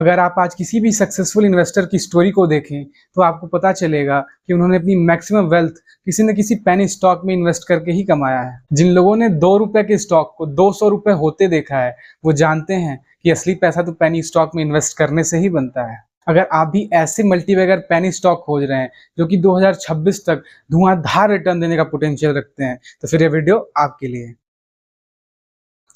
अगर आप आज किसी भी सक्सेसफुल इन्वेस्टर की स्टोरी को देखें तो आपको पता चलेगा कि उन्होंने अपनी मैक्सिमम वेल्थ किसी न किसी पेनी स्टॉक में इन्वेस्ट करके ही कमाया है। जिन लोगों ने 2 रुपए के स्टॉक को 200 रुपए होते देखा है वो जानते हैं कि असली पैसा तो पेनी स्टॉक में इन्वेस्ट करने से ही बनता है। अगर आप भी ऐसे मल्टीबैगर पेनी स्टॉक खोज रहे हैं जो कि 2026 तक धुआंधार रिटर्न देने का पोटेंशियल रखते हैं तो फिर ये वीडियो आपके लिए है।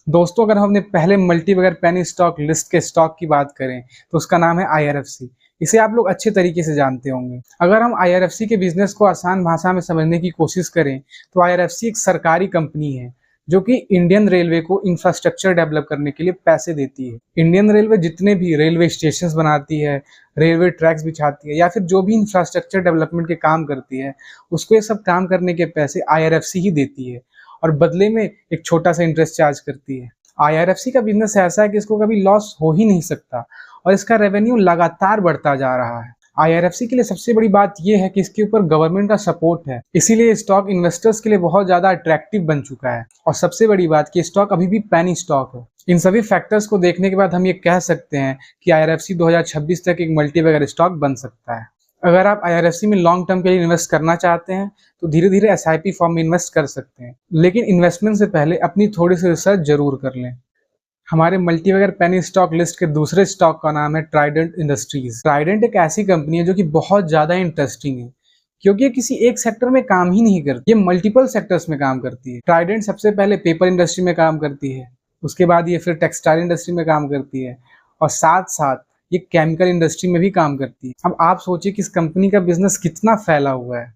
दोस्तों, अगर हम अपने पहले मल्टीबैगर पेनी स्टॉक लिस्ट के स्टॉक की बात करें तो उसका नाम है IRFC। इसे आप लोग अच्छे तरीके से जानते होंगे। अगर हम IRFC के बिजनेस को आसान भाषा में समझने की कोशिश करें तो IRFC एक सरकारी कंपनी है जो कि इंडियन रेलवे को इंफ्रास्ट्रक्चर डेवलप करने के लिए पैसे देती है। इंडियन रेलवे जितने भी रेलवे स्टेशन बनाती है, रेलवे ट्रैक्स बिछाती है या फिर जो भी इंफ्रास्ट्रक्चर डेवलपमेंट के काम करती है, उसको ये सब काम करने के पैसे IRFC ही देती है और बदले में एक छोटा सा इंटरेस्ट चार्ज करती है। IRFC का बिजनेस ऐसा है कि इसको कभी लॉस हो ही नहीं सकता और इसका रेवेन्यू लगातार बढ़ता जा रहा है। IRFC के लिए सबसे बड़ी बात यह है कि इसके ऊपर गवर्नमेंट का सपोर्ट है, इसीलिए स्टॉक इन्वेस्टर्स के लिए बहुत ज्यादा अट्रैक्टिव बन चुका है। और सबसे बड़ी बात कि स्टॉक अभी भी पेनी स्टॉक है। इन सभी फैक्टर्स को देखने के बाद हम ये कह सकते हैं कि IRFC 2026 तक एक मल्टीबैगर स्टॉक बन सकता है। अगर आप IRFC में लॉन्ग टर्म के लिए इन्वेस्ट करना चाहते हैं तो धीरे धीरे SIP फॉर्म में इन्वेस्ट कर सकते हैं, लेकिन इन्वेस्टमेंट से पहले अपनी थोड़ी सी रिसर्च जरूर कर लें। हमारे मल्टीबैगर पेनी स्टॉक लिस्ट के दूसरे स्टॉक का नाम है ट्राइडेंट इंडस्ट्रीज। ट्राइडेंट एक ऐसी कंपनी है जो कि बहुत ज्यादा इंटरेस्टिंग है क्योंकि ये किसी एक सेक्टर में काम ही नहीं करती, ये मल्टीपल सेक्टर्स में काम करती है। ट्राइडेंट सबसे पहले पेपर इंडस्ट्री में काम करती है, उसके बाद ये फिर टेक्सटाइल इंडस्ट्री में काम करती है और साथ साथ ये केमिकल इंडस्ट्री में भी काम करती है। अब आप सोचिए कि इस कंपनी का बिजनेस कितना फैला हुआ है।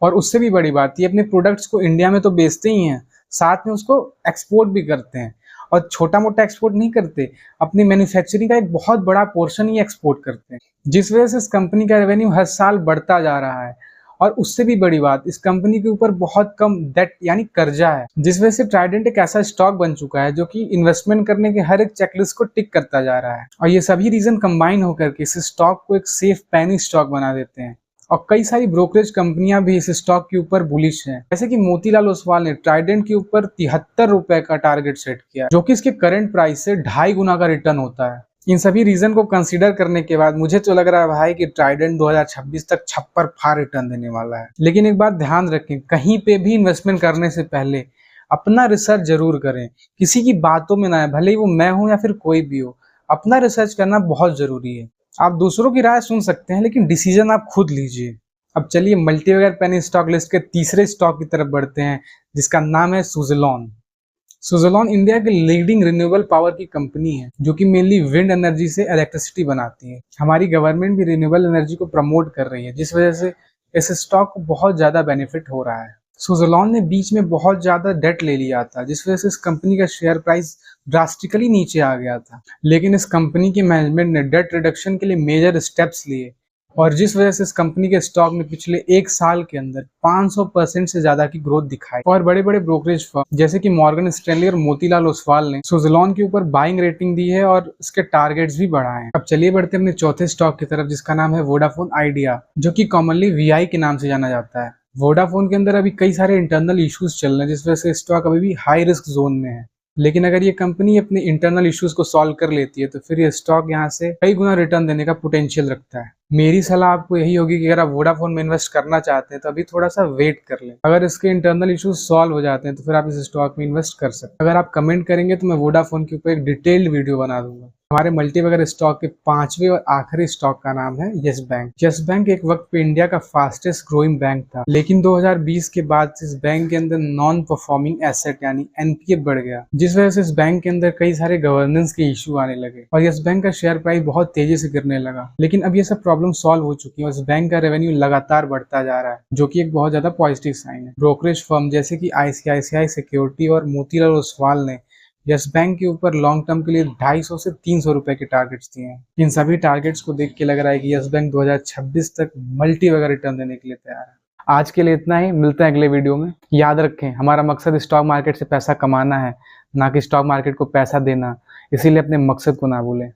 और उससे भी बड़ी बात, ये अपने प्रोडक्ट्स को इंडिया में तो बेचते ही हैं, साथ में उसको एक्सपोर्ट भी करते हैं और छोटा मोटा एक्सपोर्ट नहीं करते, अपनी मैन्युफैक्चरिंग का एक बहुत बड़ा पोर्शन ही एक्सपोर्ट करते हैं, जिस वजह से इस कंपनी का रेवेन्यू हर साल बढ़ता जा रहा है। और उससे भी बड़ी बात, इस कंपनी के ऊपर बहुत कम डेट यानी कर्जा है, जिस वजह से ट्राइडेंट एक ऐसा स्टॉक बन चुका है जो कि इन्वेस्टमेंट करने के हर एक चेकलिस्ट को टिक करता जा रहा है। और ये सभी रीजन कंबाइन होकर के इस स्टॉक को एक सेफ पेनी स्टॉक बना देते हैं। और कई सारी ब्रोकरेज कंपनियां भी इस स्टॉक के ऊपर बुलिश हैं, जैसे कि मोतीलाल ओसवाल ने ट्राइडेंट के ऊपर 73 रुपए का टारगेट सेट किया, जो कि इसके करंट प्राइस से 2.5 गुना का रिटर्न होता है। इन सभी रीजन को कंसीडर करने के बाद मुझे तो लग रहा है भाई कि ट्राइडेंट 2026 तक छप्पर फाड़ रिटर्न देने वाला है। लेकिन एक बात ध्यान रखें, कहीं पे भी इन्वेस्टमेंट करने से पहले अपना रिसर्च जरूर करें, किसी की बातों में ना आए, भले ही वो मैं हूं या फिर कोई भी हो। अपना रिसर्च करना बहुत जरूरी है। आप दूसरों की राय सुन सकते हैं लेकिन डिसीजन आप खुद लीजिए। अब चलिए मल्टीबैगर पेनी स्टॉक लिस्ट के तीसरे स्टॉक की तरफ बढ़ते हैं, जिसका नाम है सुज़लोन। सुज़लोन इंडिया की लीडिंग रिन्यूएबल पावर की कंपनी है जो कि मेनली विंड एनर्जी से इलेक्ट्रिसिटी बनाती है। हमारी गवर्नमेंट भी रिन्यूएबल एनर्जी को प्रमोट कर रही है, जिस वजह से इस स्टॉक को बहुत ज्यादा बेनिफिट हो रहा है। सुज़लोन ने बीच में बहुत ज्यादा डेट ले लिया था, जिस वजह से इस कंपनी का शेयर प्राइस ड्रास्टिकली नीचे आ गया था, लेकिन इस कंपनी की मैनेजमेंट ने डेट रिडक्शन के लिए मेजर स्टेप्स लिए और जिस वजह से इस कंपनी के स्टॉक ने पिछले 1 साल के अंदर 500% से ज्यादा की ग्रोथ दिखाई। और बड़े बड़े ब्रोकरेज फर्म जैसे कि मॉर्गन स्टैनली और मोतीलाल ओसवाल ने सुज़लोन के ऊपर बाइंग रेटिंग दी है और इसके टारगेट्स भी बढ़ाए हैं। अब चलिए बढ़ते हैं अपने चौथे स्टॉक की तरफ, जिसका नाम है वोडाफोन आइडिया, जो कि कॉमनली VI के नाम से जाना जाता है। वोडाफोन के अंदर अभी कई सारे इंटरनल इश्यूज चल रहे हैं, जिस वजह से स्टॉक अभी भी हाई रिस्क जोन में है। लेकिन अगर ये कंपनी अपने इंटरनल इश्यूज को सॉल्व कर लेती है तो फिर ये स्टॉक यहाँ से कई गुना रिटर्न देने का पोटेंशियल रखता है। मेरी सलाह आपको यही होगी कि अगर आप वोडाफोन में इन्वेस्ट करना चाहते हैं तो अभी थोड़ा सा वेट कर लें। अगर इसके इंटरनल इश्यूज सॉल्व हो जाते हैं तो फिर आप इस स्टॉक में इन्वेस्ट कर सकते हैं। अगर आप कमेंट करेंगे तो मैं वोडाफोन के ऊपर एक डिटेल्ड वीडियो बना दूंगा। हमारे मल्टीबैगर स्टॉक के 5वें और आखिरी स्टॉक का नाम है यस बैंक। यस बैंक एक वक्त पे इंडिया का फास्टेस्ट ग्रोइंग बैंक था, लेकिन 2020 के बाद इस बैंक के अंदर नॉन परफॉर्मिंग एसेट यानी NPA बढ़ गया, जिस वजह से इस बैंक के अंदर कई सारे गवर्नेंस के इशू आने लगे और यस बैंक का शेयर प्राइस बहुत तेजी से गिरने लगा। लेकिन अब ये सब प्रॉब्लम सॉल्व हो चुकी है और इस बैंक का रेवेन्यू लगातार बढ़ता जा रहा है, जो कि एक बहुत ज्यादा पॉजिटिव साइन है। ब्रोकरेज फर्म जैसे कि ICICI सिक्योरिटी और मोतीलाल ओसवाल ने यस बैंक के ऊपर लॉन्ग टर्म के लिए 250 से 300 रुपए के टारगेट्स दिए हैं। इन सभी टारगेट्स को देख के लग रहा है कि यस बैंक 2026 तक मल्टीबैगर रिटर्न देने के लिए तैयार है। आज के लिए इतना ही, मिलते हैं अगले वीडियो में। याद रखें, हमारा मकसद स्टॉक मार्केट से पैसा कमाना है, ना कि स्टॉक मार्केट को पैसा देना, इसीलिए अपने मकसद को ना भूलें।